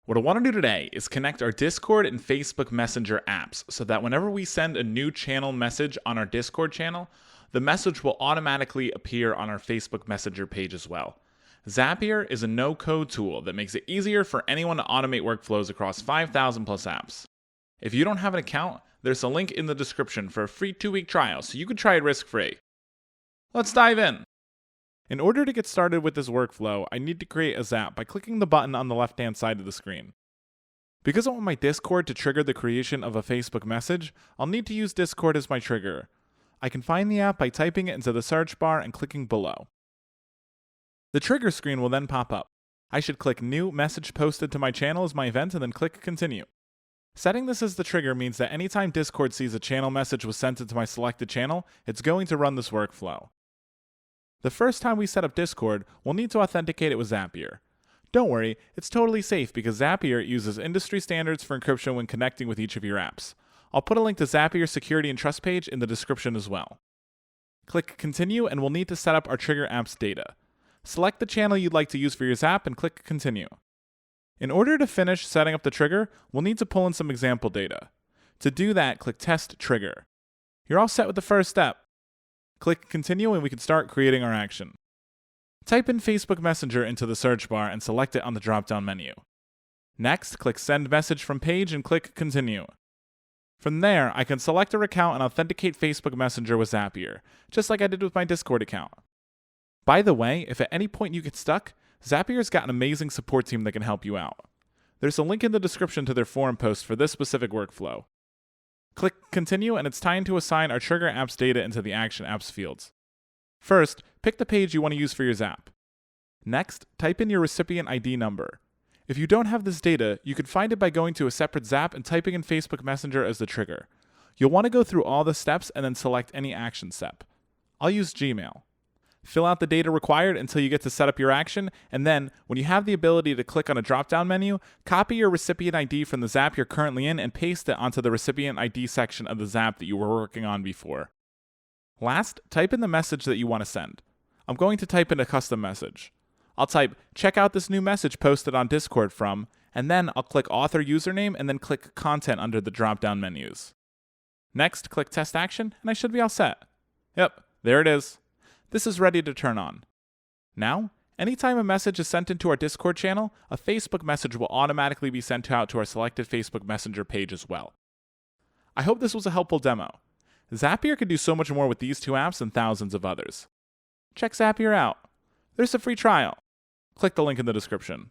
What I want to do today is connect our Discord and Facebook Messenger apps so that whenever we send a new channel message on our Discord channel, the message will automatically appear on our Facebook Messenger page as well. Zapier is a no-code tool that makes it easier for anyone to automate workflows across 5,000 plus apps. If you don't have an account, there's a link in the description for a free 2-week trial so you can try it risk-free. Let's dive in. In order to get started with this workflow, I need to create a Zap by clicking the button on the left-hand side of the screen. Because I want my Discord to trigger the creation of a Facebook message, I'll need to use Discord as my trigger. I can find the app by typing it into the search bar and clicking below. The trigger screen will then pop up. I should click New Message Posted to my channel as my event and then click Continue. Setting this as the trigger means that anytime Discord sees a channel message was sent into my selected channel, it's going to run this workflow. The first time we set up Discord, we'll need to authenticate it with Zapier. Don't worry, it's totally safe because Zapier uses industry standards for encryption when connecting with each of your apps. I'll put a link to Zapier's security and trust page in the description as well. Click Continue and we'll need to set up our trigger app's data. Select the channel you'd like to use for your Zap and click Continue. In order to finish setting up the trigger, we'll need to pull in some example data. To do that, click Test Trigger. You're all set with the first step. Click Continue and we can start creating our action. Type in Facebook Messenger into the search bar and select it on the drop-down menu. Next, click Send Message from Page and click Continue. From there, I can select our account and authenticate Facebook Messenger with Zapier, just like I did with my Discord account. By the way, if at any point you get stuck, Zapier's got an amazing support team that can help you out. There's a link in the description to their forum post for this specific workflow. Click Continue and it's time to assign our trigger app's data into the Action Apps fields. First, pick the page you want to use for your Zap. Next, type in your recipient ID number. If you don't have this data, you can find it by going to a separate Zap and typing in Facebook Messenger as the trigger. You'll want to go through all the steps and then select any action step. I'll use Gmail. Fill out the data required until you get to set up your action, and then, when you have the ability to click on a drop-down menu, copy your recipient ID from the Zap you're currently in and paste it onto the recipient ID section of the Zap that you were working on before. Last, type in the message that you want to send. I'm going to type in a custom message. I'll type, "Check out this new message posted on Discord from," and then I'll click Author Username and then click Content under the drop-down menus. Next, click Test Action, and I should be all set. Yep, there it is. This is ready to turn on. Now, anytime a message is sent into our Discord channel, a Facebook message will automatically be sent out to our selected Facebook Messenger page as well. I hope this was a helpful demo. Zapier can do so much more with these two apps and thousands of others. Check Zapier out. There's a free trial. Click the link in the description.